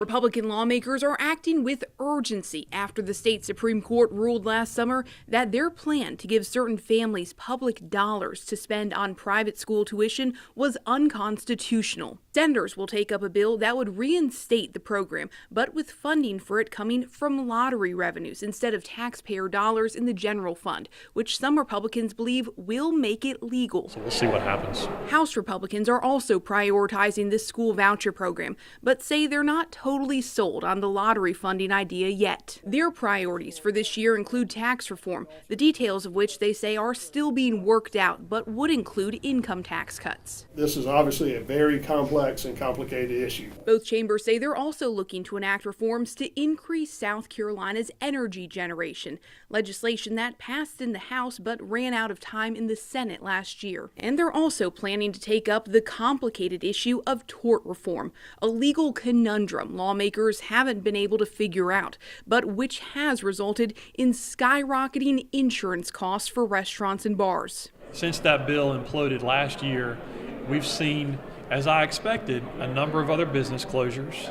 Republican lawmakers are acting with urgency after the state Supreme Court ruled last summer that their plan to give certain families public dollars to spend on private school tuition was unconstitutional. Senators will take up a bill that would reinstate the program, but with funding for it coming from lottery revenues instead of taxpayer dollars in the general fund, which some Republicans believe will make it legal. So we'll see what happens. House Republicans are also prioritizing this school voucher program, but say they're not totally sold on the lottery funding idea yet. Their priorities for this year include tax reform, the details of which they say are still being worked out, but would include income tax cuts. This is obviously a very complex and complicated issue. Both chambers say they're also looking to enact reforms to increase South Carolina's energy generation, legislation that passed in the House but ran out of time in the Senate last year. And they're also planning to take up the complicated issue of tort reform, a legal conundrum lawmakers haven't been able to figure out, but which has resulted in skyrocketing insurance costs for restaurants and bars. Since that bill imploded last year, we've seen, as I expected, a number of other business closures.